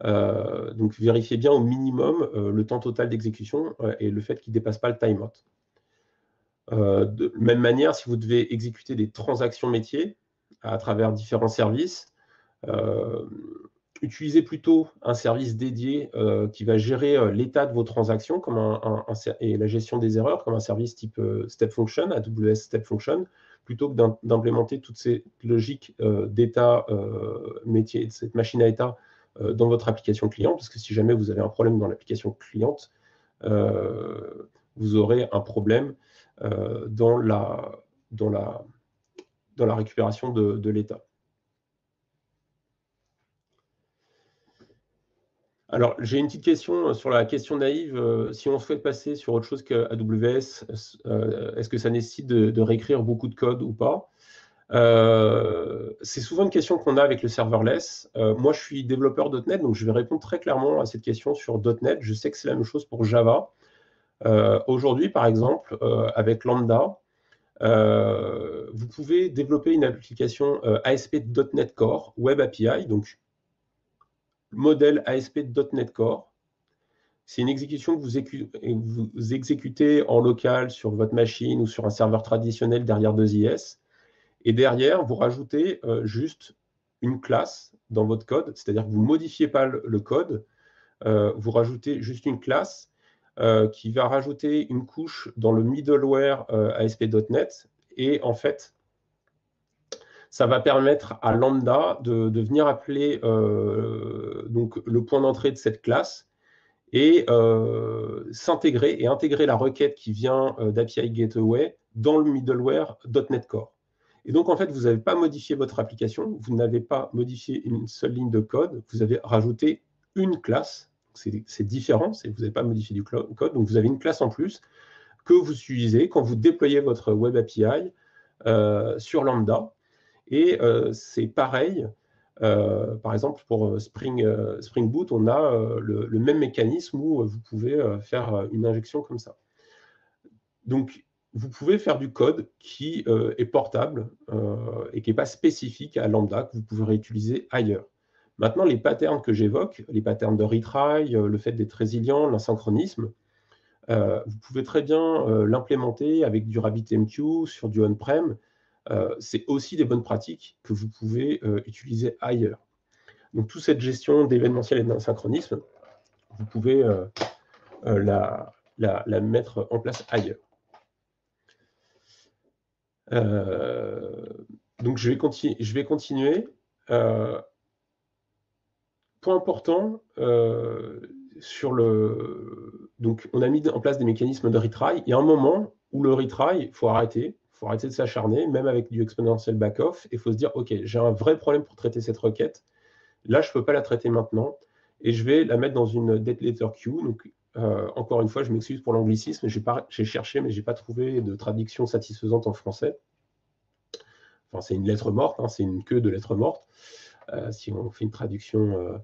donc vérifiez bien au minimum le temps total d'exécution et le fait qu'il ne dépasse pas le timeout. De même manière, si vous devez exécuter des transactions métiers à travers différents services, utilisez plutôt un service dédié qui va gérer l'état de vos transactions et la gestion des erreurs, comme un service type Step Function, AWS Step Function, plutôt que d'implémenter toutes ces logiques d'état métier, de cette machine à état dans votre application client, parce que si jamais vous avez un problème dans l'application cliente, vous aurez un problème dans la récupération de l'état. Alors, j'ai une petite question sur la question naïve. Si on souhaite passer sur autre chose qu'AWS, est-ce que ça nécessite de réécrire beaucoup de code ou pas? C'est souvent une question qu'on a avec le serverless. Moi, je suis développeur .NET, donc je vais répondre très clairement à cette question sur .NET. Je sais que c'est la même chose pour Java. Aujourd'hui, par exemple, avec Lambda, vous pouvez développer une application ASP.NET Core, Web API, donc modèle ASP.NET Core. C'est une exécution que vous exécutez en local sur votre machine ou sur un serveur traditionnel derrière 2IS. Et derrière, vous rajoutez juste une classe dans votre code, c'est-à-dire que vous ne modifiez pas le code, vous rajoutez juste une classe qui va rajouter une couche dans le middleware ASP.NET. Et en fait, ça va permettre à Lambda de venir appeler donc le point d'entrée de cette classe et s'intégrer et intégrer la requête qui vient d'API Gateway dans le middleware .NET Core. Et donc, en fait, vous n'avez pas modifié votre application, vous n'avez pas modifié une seule ligne de code, vous avez rajouté une classe. C'est différent, vous n'avez pas modifié du code, donc vous avez une classe en plus que vous utilisez quand vous déployez votre Web API sur Lambda. Et c'est pareil, par exemple, pour Spring Boot, on a le même mécanisme où vous pouvez faire une injection comme ça. Donc, vous pouvez faire du code qui est portable et qui n'est pas spécifique à Lambda, que vous pouvez réutiliser ailleurs. Maintenant, les patterns que j'évoque, les patterns de retry, le fait d'être résilient, l'asynchronisme, vous pouvez très bien l'implémenter avec du RabbitMQ sur du on-prem. C'est aussi des bonnes pratiques que vous pouvez utiliser ailleurs. Donc, toute cette gestion d'événementiel et d'asynchronisme, vous pouvez la mettre en place ailleurs. Donc, je vais continuer. Point important, donc, on a mis en place des mécanismes de retry. Il y a un moment où le retry, il faut arrêter de s'acharner, même avec du exponential back-off. Il faut se dire, OK, j'ai un vrai problème pour traiter cette requête. Là, je ne peux pas la traiter maintenant. Et je vais la mettre dans une date letter queue. Donc, encore une fois, je m'excuse pour l'anglicisme. J'ai cherché, mais je n'ai pas trouvé de traduction satisfaisante en français. Enfin, c'est une lettre morte, hein, c'est une queue de lettres mortes. Si on fait une traduction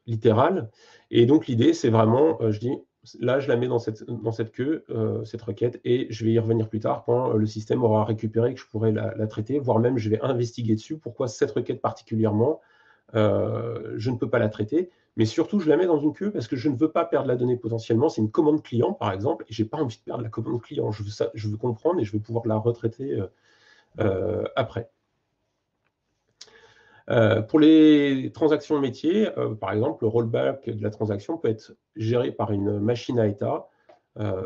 littérale. Et donc, l'idée, c'est vraiment, je dis, là, je la mets dans cette queue, cette requête, et je vais y revenir plus tard quand le système aura récupéré, que je pourrai la traiter, voire même, je vais investiguer dessus pourquoi cette requête particulièrement, je ne peux pas la traiter. Mais surtout, je la mets dans une queue parce que je ne veux pas perdre la donnée potentiellement. C'est une commande client, par exemple, et je n'ai pas envie de perdre la commande client. Je veux comprendre et je veux pouvoir la retraiter après. Pour les transactions métiers, par exemple, le rollback de la transaction peut être géré par une machine à état,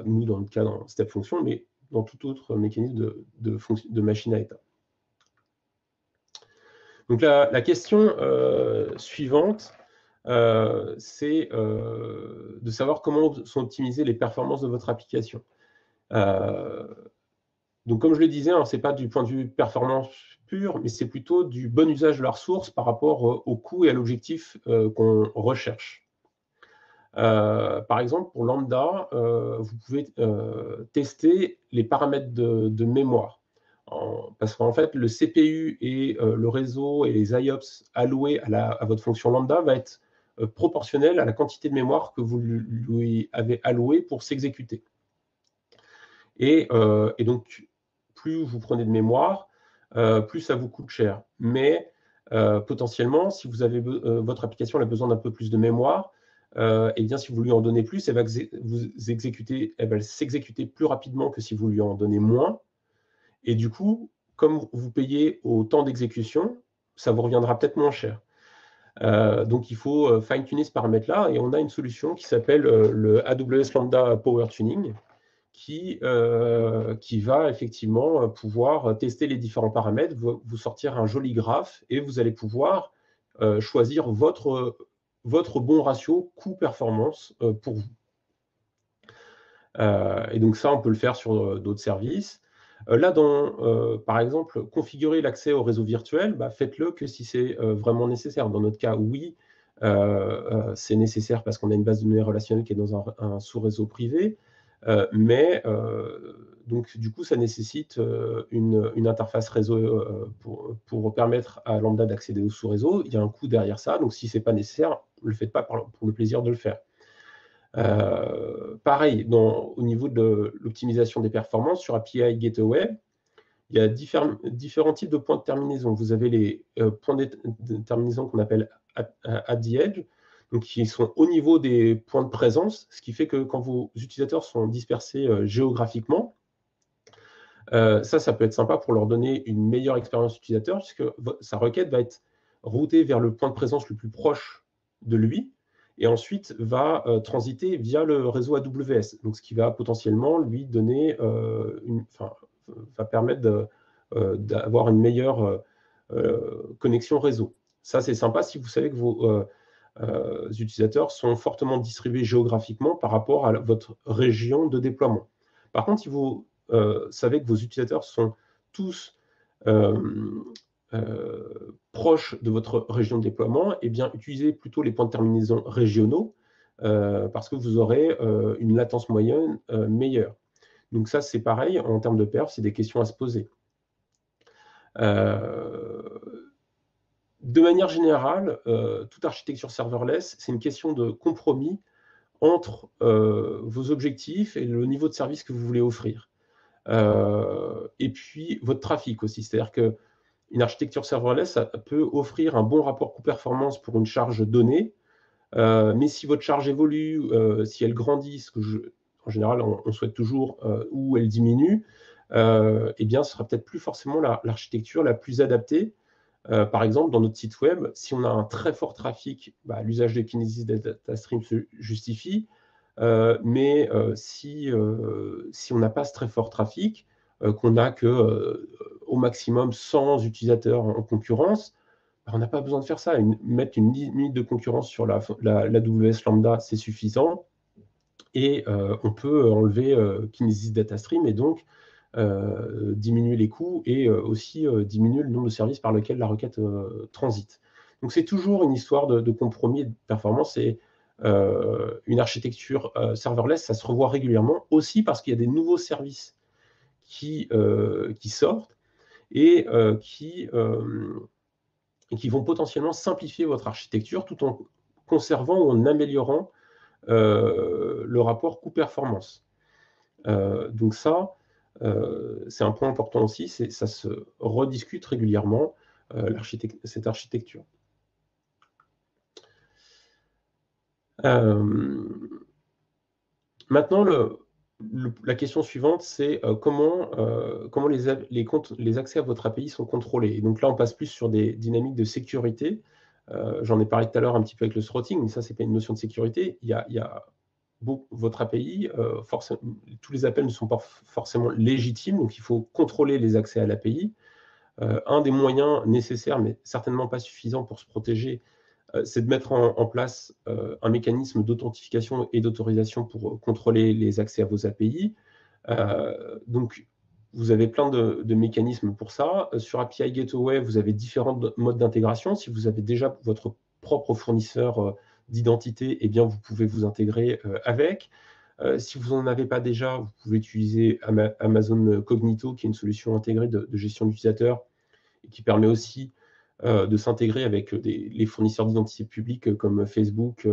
nous dans le cas dans Step Function, mais dans tout autre mécanisme de machine à état. Donc la question suivante, c'est de savoir comment sont optimisées les performances de votre application. Donc comme je le disais, hein, ce n'est pas du point de vue performance pure, mais c'est plutôt du bon usage de la ressource par rapport au coût et à l'objectif qu'on recherche. Par exemple, pour Lambda, vous pouvez tester les paramètres de mémoire. Parce qu'en fait, le CPU et le réseau et les IOPS alloués à votre fonction Lambda va être proportionnel à la quantité de mémoire que vous lui avez allouée pour s'exécuter. Et donc, plus vous prenez de mémoire, plus ça vous coûte cher. Mais potentiellement, si vous avez, votre application a besoin d'un peu plus de mémoire, et bien si vous lui en donnez plus, elle va s'exécuter plus rapidement que si vous lui en donnez moins. Et du coup, comme vous payez au temps d'exécution, ça vous reviendra peut-être moins cher. Donc il faut fine-tuner ce paramètre-là, et on a une solution qui s'appelle le AWS Lambda Power Tuning, qui va effectivement pouvoir tester les différents paramètres, vous sortir un joli graphe, et vous allez pouvoir choisir votre bon ratio coût-performance pour vous. Et donc ça, on peut le faire sur d'autres services. Là, par exemple, configurer l'accès au réseau virtuel, faites-le que si c'est vraiment nécessaire. Dans notre cas, oui, c'est nécessaire parce qu'on a une base de données relationnelle qui est dans un sous-réseau privé. Mais donc, du coup, ça nécessite une interface réseau pour permettre à Lambda d'accéder au sous-réseau. Il y a un coût derrière ça. Donc, si ce n'est pas nécessaire, ne le faites pas pour le plaisir de le faire. Pareil, au niveau de l'optimisation des performances sur API Gateway, il y a différents types de points de terminaison. Vous avez les points de terminaison qu'on appelle at the edge, donc qui sont au niveau des points de présence, ce qui fait que quand vos utilisateurs sont dispersés géographiquement, ça peut être sympa pour leur donner une meilleure expérience utilisateur, puisque sa requête va être routée vers le point de présence le plus proche de lui, et ensuite va transiter via le réseau AWS, donc ce qui va potentiellement lui donner va permettre d'avoir une meilleure connexion réseau. Ça, c'est sympa si vous savez que vos utilisateurs sont fortement distribués géographiquement par rapport à votre région de déploiement. Par contre, si vous savez que vos utilisateurs sont tous proches de votre région de déploiement, eh bien, utilisez plutôt les points de terminaison régionaux parce que vous aurez une latence moyenne meilleure. Donc ça, c'est pareil, en termes de perf, c'est des questions à se poser. De manière générale, toute architecture serverless, c'est une question de compromis entre vos objectifs et le niveau de service que vous voulez offrir. Et puis, votre trafic aussi. C'est-à-dire qu'une architecture serverless, ça peut offrir un bon rapport coût-performance pour une charge donnée, mais si votre charge évolue, si elle grandit, en général, on souhaite toujours, ou elle diminue, eh bien, ce sera peut-être plus forcément l'architecture la plus adaptée. Par exemple, dans notre site web, si on a un très fort trafic, l'usage de Kinesis Data Stream se justifie. Mais si on n'a pas ce très fort trafic, qu'on n'a au maximum 100 utilisateurs en concurrence, on n'a pas besoin de faire ça. Mettre une limite de concurrence sur l'AWS Lambda, c'est suffisant. Et on peut enlever Kinesis Data Stream et donc diminuer les coûts et aussi diminuer le nombre de services par lesquels la requête transite. Donc c'est toujours une histoire de compromis et de performance. Et une architecture serverless, ça se revoit régulièrement, aussi parce qu'il y a des nouveaux services qui sortent et qui vont potentiellement simplifier votre architecture tout en conservant ou en améliorant le rapport coût-performance. Donc ça, c'est un point important aussi, ça se rediscute régulièrement, cette architecture. Maintenant, la question suivante, c'est comment les accès à votre API sont contrôlés. Et donc là, on passe plus sur des dynamiques de sécurité. J'en ai parlé tout à l'heure un petit peu avec le throttling, mais ça, ce n'est pas une notion de sécurité. Il y a votre API, tous les appels ne sont pas forcément légitimes, donc il faut contrôler les accès à l'API. Un des moyens nécessaires, mais certainement pas suffisant pour se protéger, c'est de mettre en place un mécanisme d'authentification et d'autorisation pour contrôler les accès à vos API. Donc, vous avez plein de mécanismes pour ça. Sur API Gateway, vous avez différents modes d'intégration. Si vous avez déjà votre propre fournisseur d'identité, eh bien, vous pouvez vous intégrer avec. Si vous n'en avez pas déjà, vous pouvez utiliser Amazon Cognito, qui est une solution intégrée de gestion d'utilisateurs et qui permet aussi de s'intégrer avec les fournisseurs d'identité publique comme Facebook,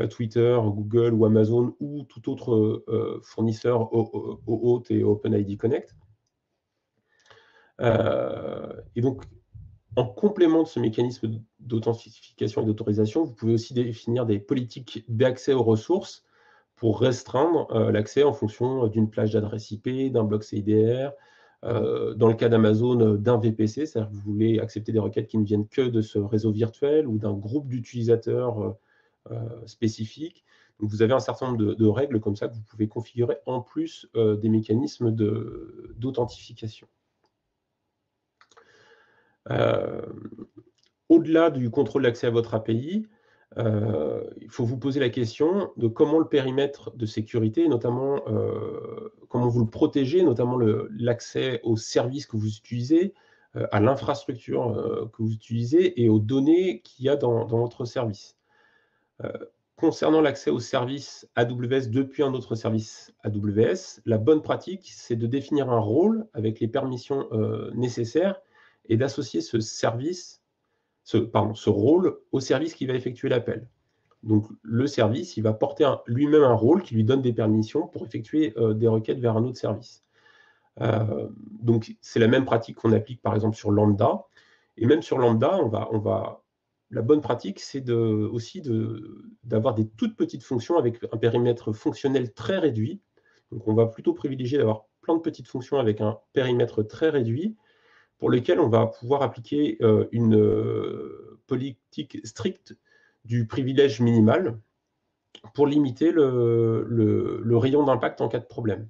Twitter, Google ou Amazon ou tout autre fournisseur OAuth et OpenID Connect. Et donc, en complément de ce mécanisme d'authentification et d'autorisation, vous pouvez aussi définir des politiques d'accès aux ressources pour restreindre l'accès en fonction d'une plage d'adresse IP, d'un bloc CIDR, dans le cas d'Amazon, d'un VPC, c'est-à-dire que vous voulez accepter des requêtes qui ne viennent que de ce réseau virtuel ou d'un groupe d'utilisateurs spécifiques. Donc, vous avez un certain nombre de règles comme ça que vous pouvez configurer en plus des mécanismes d'authentification. Au-delà du contrôle d'accès à votre API, il faut vous poser la question de comment le périmètre de sécurité, notamment comment vous le protégez, notamment l'accès aux services que vous utilisez, à l'infrastructure que vous utilisez et aux données qu'il y a dans votre service. Concernant l'accès aux services AWS depuis un autre service AWS, la bonne pratique, c'est de définir un rôle avec les permissions nécessaires et d'associer ce rôle au service qui va effectuer l'appel. Donc, le service, il va porter lui-même un rôle qui lui donne des permissions pour effectuer des requêtes vers un autre service. Donc, c'est la même pratique qu'on applique, par exemple, sur Lambda. Et même sur Lambda, la bonne pratique, c'est aussi d'avoir des toutes petites fonctions avec un périmètre fonctionnel très réduit. Donc, on va plutôt privilégier d'avoir plein de petites fonctions avec un périmètre très réduit pour lesquelles on va pouvoir appliquer une politique stricte du privilège minimal pour limiter le rayon d'impact en cas de problème.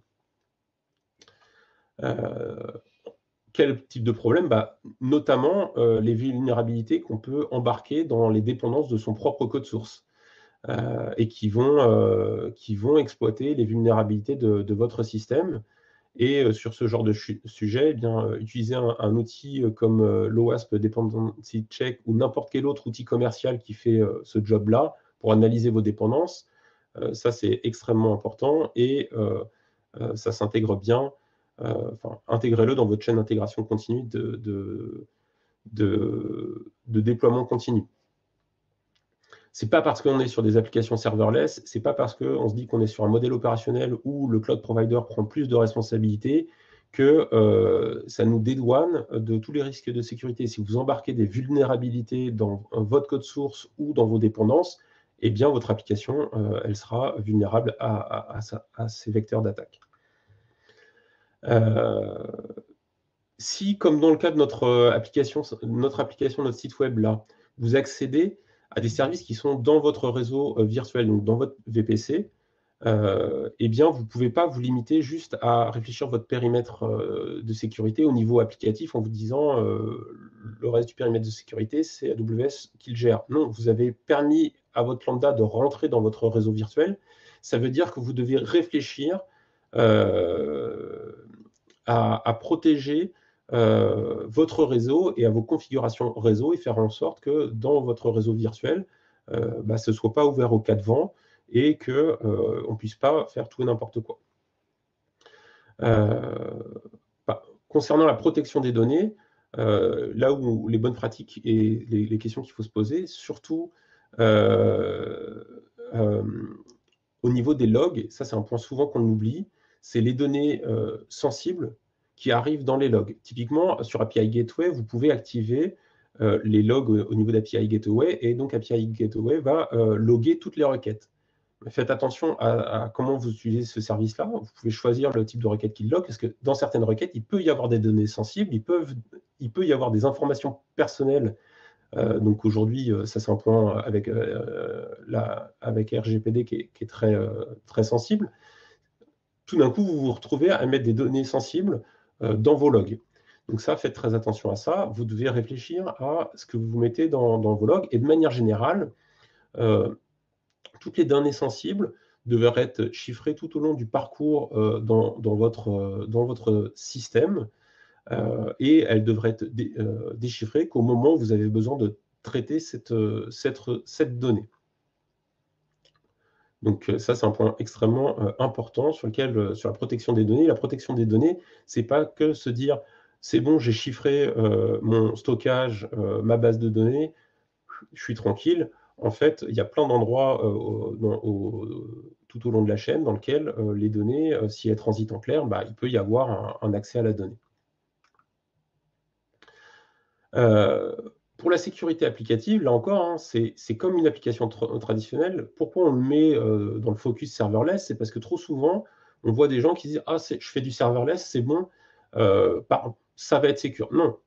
Quel type de problème? Notamment les vulnérabilités qu'on peut embarquer dans les dépendances de son propre code source et qui vont exploiter les vulnérabilités de votre système. Et sur ce genre de sujet, utiliser un outil comme l'OWASP Dependency Check ou n'importe quel autre outil commercial qui fait ce job-là pour analyser vos dépendances, ça c'est extrêmement important et ça s'intègre bien. Intégrez-le dans votre chaîne d'intégration continue de déploiement continu. C'est pas parce qu'on est sur des applications serverless, c'est pas parce qu'on se dit qu'on est sur un modèle opérationnel où le cloud provider prend plus de responsabilités que ça nous dédouane de tous les risques de sécurité. Si vous embarquez des vulnérabilités dans votre code source ou dans vos dépendances, eh bien votre application, elle sera vulnérable à ces vecteurs d'attaque. Si, comme dans le cas de notre application, notre site web là, vous accédez à des services qui sont dans votre réseau virtuel, donc dans votre VPC, eh bien, vous ne pouvez pas vous limiter juste à réfléchir votre périmètre de sécurité au niveau applicatif en vous disant le reste du périmètre de sécurité, c'est AWS qui le gère. Non, vous avez permis à votre lambda de rentrer dans votre réseau virtuel. Ça veut dire que vous devez réfléchir à protéger votre réseau et à vos configurations réseau et faire en sorte que dans votre réseau virtuel, ce ne soit pas ouvert aux quatre vents et qu'on ne puisse pas faire tout et n'importe quoi. Concernant la protection des données, là où les bonnes pratiques et les questions qu'il faut se poser, surtout au niveau des logs, ça c'est un point souvent qu'on oublie, c'est les données sensibles qui arrivent dans les logs. Typiquement, sur API Gateway, vous pouvez activer les logs au niveau d'API Gateway, et donc API Gateway va loguer toutes les requêtes. Faites attention à comment vous utilisez ce service-là. Vous pouvez choisir le type de requête qu'il log, parce que dans certaines requêtes, il peut y avoir des données sensibles, il peut y avoir des informations personnelles. Donc aujourd'hui, ça c'est un point avec RGPD qui est très, très sensible. Tout d'un coup, vous vous retrouvez à mettre des données sensibles dans vos logs. Donc ça, faites très attention à ça. Vous devez réfléchir à ce que vous mettez dans vos logs. Et de manière générale, toutes les données sensibles devraient être chiffrées tout au long du parcours dans votre système. Et elles devraient être déchiffrées qu'au moment où vous avez besoin de traiter cette donnée. Donc ça, c'est un point extrêmement important sur la protection des données. La protection des données, c'est pas que se dire c'est bon, j'ai chiffré mon stockage, ma base de données, je suis tranquille. En fait, il y a plein d'endroits tout au long de la chaîne dans lesquels les données, si elles transitent en clair, il peut y avoir un accès à la donnée. Pour la sécurité applicative, là encore, hein, c'est comme une application traditionnelle. Pourquoi on le met dans le focus serverless? C'est parce que trop souvent, on voit des gens qui disent « Ah, je fais du serverless, c'est bon, ça va être sécure ». Non.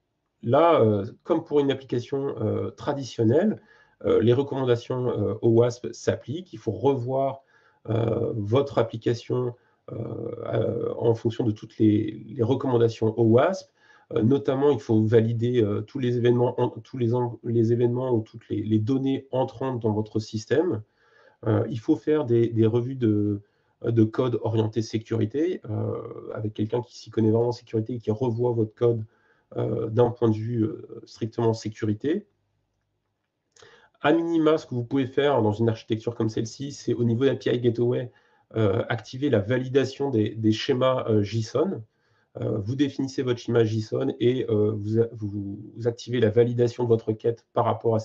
Là, comme pour une application traditionnelle, les recommandations OWASP s'appliquent. Il faut revoir votre application en fonction de toutes les recommandations OWASP. Notamment, il faut valider tous les événements, les événements ou toutes les données entrantes dans votre système. Il faut faire des revues de code orienté sécurité avec quelqu'un qui s'y connaît vraiment en sécurité et qui revoit votre code d'un point de vue strictement sécurité. À minima, ce que vous pouvez faire dans une architecture comme celle-ci, c'est au niveau d'API Gateway, activer la validation des schémas JSON. Vous définissez votre schéma JSON et vous activez la validation de votre requête par rapport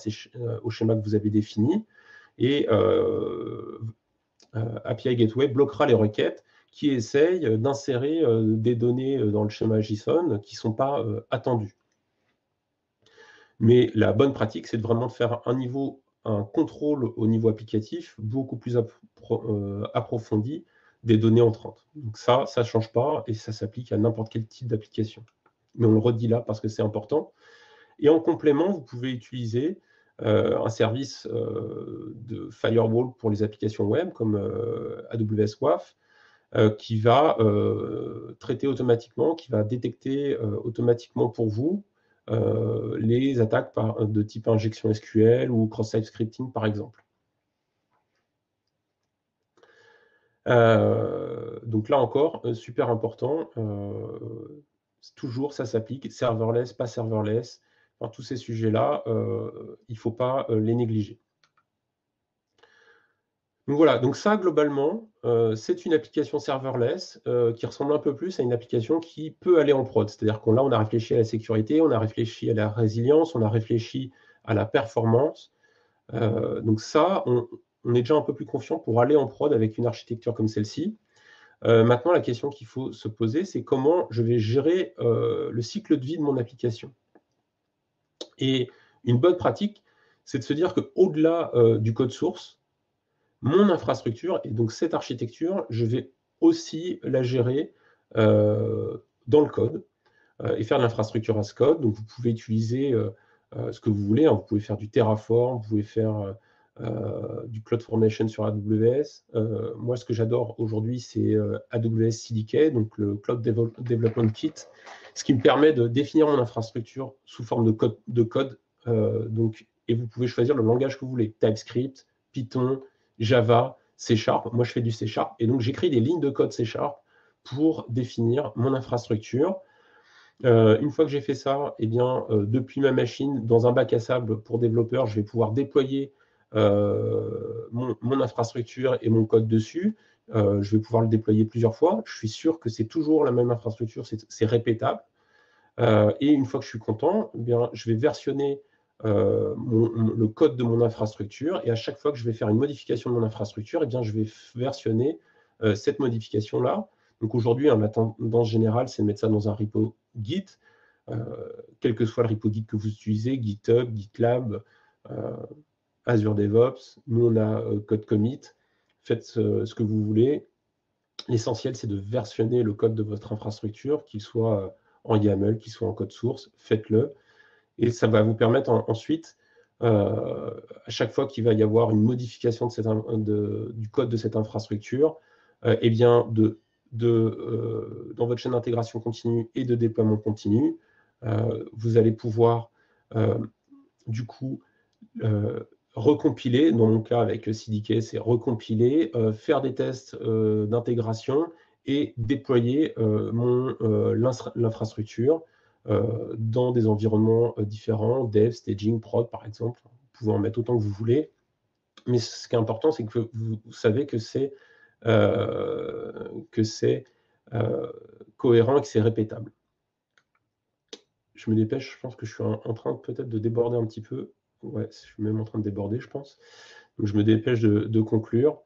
au schéma que vous avez défini. Et API Gateway bloquera les requêtes qui essayent d'insérer des données dans le schéma JSON qui ne sont pas attendues. Mais la bonne pratique, c'est vraiment de faire un contrôle au niveau applicatif beaucoup plus approfondi des données entrantes. Donc ça ne change pas et ça s'applique à n'importe quel type d'application. Mais on le redit là parce que c'est important. Et en complément, vous pouvez utiliser un service de firewall pour les applications web comme AWS WAF qui va traiter automatiquement, qui va détecter automatiquement pour vous les attaques de type injection SQL ou cross-site scripting par exemple. Donc là encore, super important, toujours ça s'applique, serverless, pas serverless, enfin, tous ces sujets-là, il ne faut pas les négliger. Donc voilà, donc ça globalement, c'est une application serverless qui ressemble un peu plus à une application qui peut aller en prod. C'est-à-dire qu'on on a réfléchi à la sécurité, on a réfléchi à la résilience, on a réfléchi à la performance. Donc ça, on est déjà un peu plus confiant pour aller en prod avec une architecture comme celle-ci. Maintenant, la question qu'il faut se poser, c'est comment je vais gérer le cycle de vie de mon application. Et une bonne pratique, c'est de se dire qu'au-delà du code source, mon infrastructure, et donc cette architecture, je vais aussi la gérer dans le code et faire de l'infrastructure as code. Donc vous pouvez utiliser ce que vous voulez, hein. Vous pouvez faire du Terraform, vous pouvez faire du CloudFormation sur AWS. Moi, ce que j'adore aujourd'hui, c'est AWS CDK, donc le Cloud Development Kit, ce qui me permet de définir mon infrastructure sous forme de code. Et vous pouvez choisir le langage que vous voulez, TypeScript, Python, Java, C#. Moi, je fais du C#. Et donc, j'écris des lignes de code C# pour définir mon infrastructure. Une fois que j'ai fait ça, eh bien, depuis ma machine, dans un bac à sable pour développeurs, je vais pouvoir déployer mon infrastructure et mon code dessus. Je vais pouvoir le déployer plusieurs fois. Je suis sûr que c'est toujours la même infrastructure, c'est répétable. Et une fois que je suis content, eh bien, je vais versionner le code de mon infrastructure, et à chaque fois que je vais faire une modification de mon infrastructure, eh bien, je vais versionner cette modification-là. Donc aujourd'hui, la tendance générale, c'est de mettre ça dans un repo Git, quel que soit le repo Git que vous utilisez, GitHub, GitLab, Azure DevOps. Nous, on a code commit. Faites ce que vous voulez. L'essentiel, c'est de versionner le code de votre infrastructure, qu'il soit en YAML, qu'il soit en code source. Faites-le. Et ça va vous permettre ensuite, à chaque fois qu'il va y avoir une modification du code de cette infrastructure, eh bien dans votre chaîne d'intégration continue et de déploiement continu, vous allez pouvoir du coup recompiler, dans mon cas avec CDK, c'est recompiler, faire des tests d'intégration et déployer l'infrastructure dans des environnements différents, dev, staging, prod par exemple. Vous pouvez en mettre autant que vous voulez. Mais ce qui est important, c'est que vous savez que c'est cohérent et que c'est répétable. Je me dépêche, je pense que je suis en train peut-être de déborder un petit peu. Ouais, je suis même en train de déborder, je pense. Donc, je me dépêche de conclure.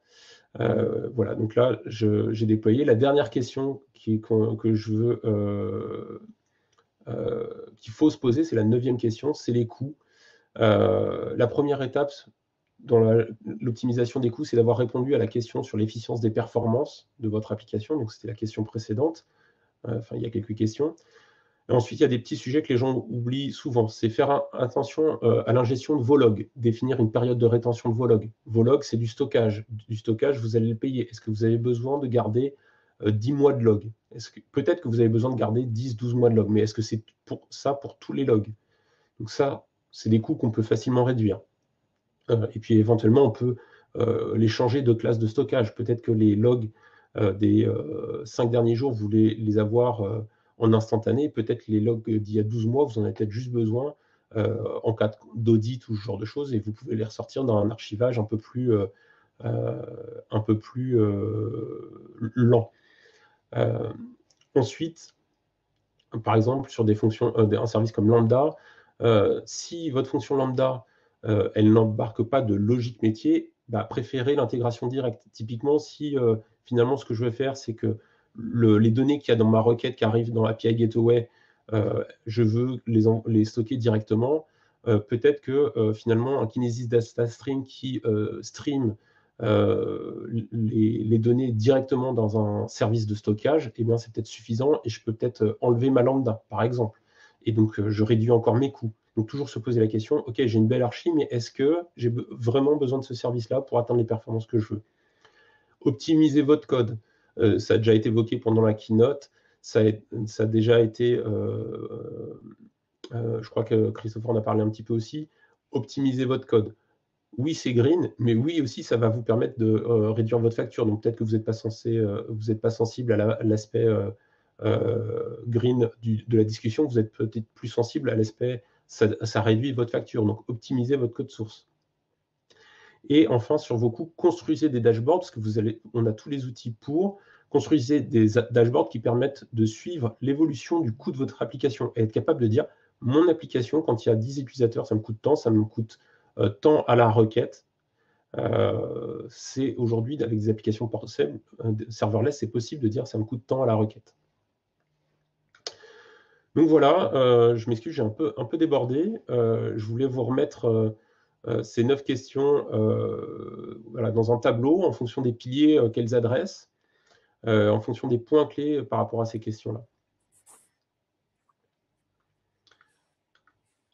Voilà, donc là, j'ai déployé. La dernière question que je veux qu'il faut se poser, c'est la 9e question, c'est les coûts. La première étape dans l'optimisation des coûts, c'est d'avoir répondu à la question sur l'efficience des performances de votre application. Donc, c'était la question précédente. Enfin, il y a quelques questions. Et ensuite, il y a des petits sujets que les gens oublient souvent. C'est faire attention à l'ingestion de vos logs, définir une période de rétention de vos logs. Vos logs, c'est du stockage. Du stockage, vous allez le payer. Est-ce que vous avez besoin de garder 10 mois de logs? Peut-être que vous avez besoin de garder 10-12 mois de logs, mais est-ce que c'est pour ça pour tous les logs? Donc ça, c'est des coûts qu'on peut facilement réduire. Et puis éventuellement, on peut les changer de classe de stockage. Peut-être que les logs des 5 derniers jours, vous voulez les avoir en instantané. Peut-être les logs d'il y a 12 mois, vous en avez peut-être juste besoin en cas d'audit ou ce genre de choses, et vous pouvez les ressortir dans un archivage un peu plus lent. Ensuite, par exemple, sur des fonctions, un service comme Lambda, si votre fonction Lambda elle n'embarque pas de logique métier, bah, préférez l'intégration directe. Typiquement, si finalement ce que je vais faire, c'est que les données qu'il y a dans ma requête qui arrivent dans l'API Gateway, je veux les stocker directement. Peut-être que finalement, un Kinesis Data Stream qui stream les données directement dans un service de stockage, eh bien, c'est peut-être suffisant et je peux peut-être enlever ma lambda, par exemple. Et donc, je réduis encore mes coûts. Donc, toujours se poser la question, OK, j'ai une belle archi, mais est-ce que j'ai vraiment besoin de ce service-là pour atteindre les performances que je veux? Optimiser votre code. Ça a déjà été évoqué pendant la keynote. Ça a déjà été, je crois que Christopher en a parlé un petit peu aussi. Optimiser votre code. Oui, c'est green, mais oui aussi, ça va vous permettre de réduire votre facture. Donc, peut-être que vous n'êtes pas sensible à l'aspect green de la discussion, vous êtes peut-être plus sensible à l'aspect ça réduit votre facture. Donc, optimisez votre code source. Et enfin, sur vos coûts, construisez des dashboards, parce que on a tous les outils pour. Construisez des dashboards qui permettent de suivre l'évolution du coût de votre application et être capable de dire, mon application, quand il y a 10 utilisateurs, ça me coûte tant, ça me coûte tant à la requête. C'est aujourd'hui, avec des applications serverless, c'est possible de dire, ça me coûte tant à la requête. Donc voilà, je m'excuse, j'ai un peu débordé. Je voulais vous remettre ces 9 questions voilà, dans un tableau en fonction des piliers qu'elles adressent, en fonction des points clés par rapport à ces questions-là.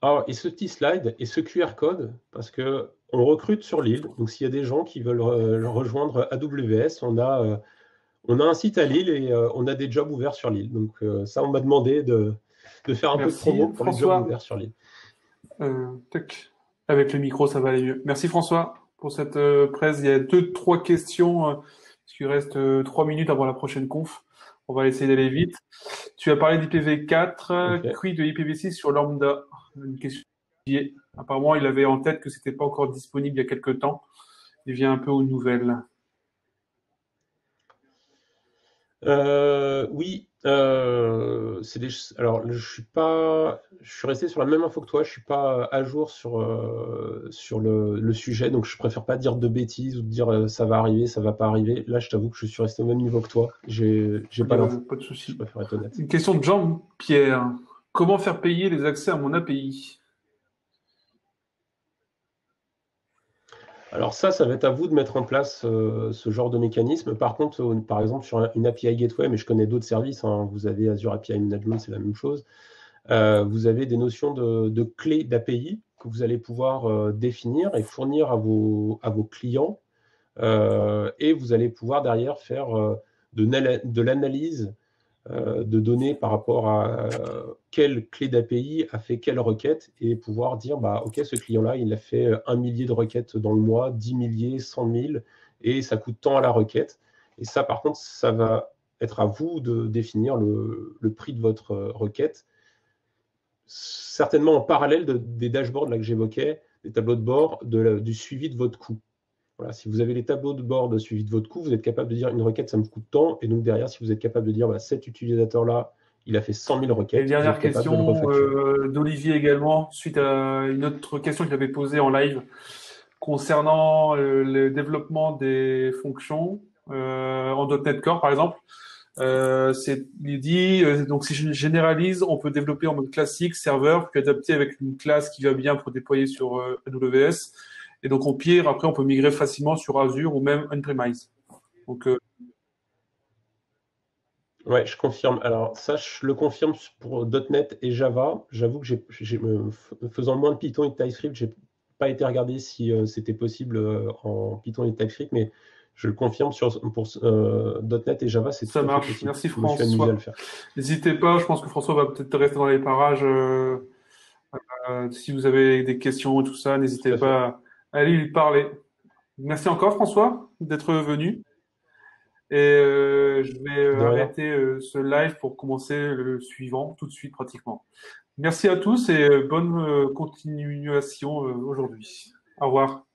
Alors, et ce petit slide et ce QR code, parce qu'on recrute sur Lille. Donc, s'il y a des gens qui veulent rejoindre AWS, on a un site à Lille et on a des jobs ouverts sur Lille. Donc, ça, on m'a demandé de faire un peu de promo pour les jobs ouverts sur Lille. Avec le micro, ça va aller mieux. Merci François pour cette presse. Il y a 2-3 questions, parce qu'il reste 3 minutes avant la prochaine conf. On va essayer d'aller vite. Tu as parlé d'IPv4, Okay. Quid de IPv6 sur Lambda? Une question. Apparemment, il avait en tête que c'était pas encore disponible il y a quelques temps. Il vient un peu aux nouvelles. Oui, alors je suis resté sur la même info que toi, je suis pas à jour sur le sujet, donc je préfère pas dire de bêtises ou de dire ça va arriver, ça va pas arriver. Là, je t'avoue que je suis resté au même niveau que toi. J'ai pas l'info. Pas de souci. Je préfère être honnête. Une question de Jean-Pierre. Comment faire payer les accès à mon API? Alors ça va être à vous de mettre en place ce genre de mécanisme. Par contre, par exemple, sur une API Gateway, mais je connais d'autres services, hein, vous avez Azure API Management, c'est la même chose. Vous avez des notions de clés d'API que vous allez pouvoir définir et fournir à vos clients. Et vous allez pouvoir derrière faire de l'analyse de données par rapport à quelle clé d'API a fait quelle requête et pouvoir dire, bah, OK, ce client-là, il a fait 1 millier de requêtes dans le mois, 10 milliers, 100 000, et ça coûte tant à la requête. Et ça, par contre, ça va être à vous de définir le prix de votre requête, certainement en parallèle des dashboards là, que j'évoquais, des tableaux de bord du suivi de votre coût. Voilà, si vous avez les tableaux de bord de suivi de votre coût, vous êtes capable de dire une requête, ça me coûte tant. Et donc derrière, si vous êtes capable de dire bah, cet utilisateur-là, il a fait 100 000 Et requêtes, vous dernière êtes capable de le question refacturer. d'Olivier également, suite à une autre question qu'il avait posée en live concernant le développement des fonctions en .NET Core, par exemple. Il dit, donc si je généralise, on peut développer en mode classique, serveur, puis adapter avec une classe qui va bien pour déployer sur AWS. Et donc, au pire, après, on peut migrer facilement sur Azure ou même on-premise. Donc, Ouais, je confirme. Alors ça, je le confirme pour .NET et Java. J'avoue que faisant moins de Python et de TypeScript, j'ai pas été regarder si c'était possible en Python et TypeScript, mais je le confirme pour .NET et Java, c'est ça tout à fait marche. possible. Merci Je me suis amusé à le François. faire. N'hésitez pas, je pense que François va peut-être rester dans les parages. Si vous avez des questions et tout ça, Tout n'hésitez à fait. pas à aller lui parler. Merci encore François d'être venu. Et je vais De rien. arrêter ce live pour commencer le suivant tout de suite pratiquement. Merci à tous et bonne continuation aujourd'hui. Au revoir.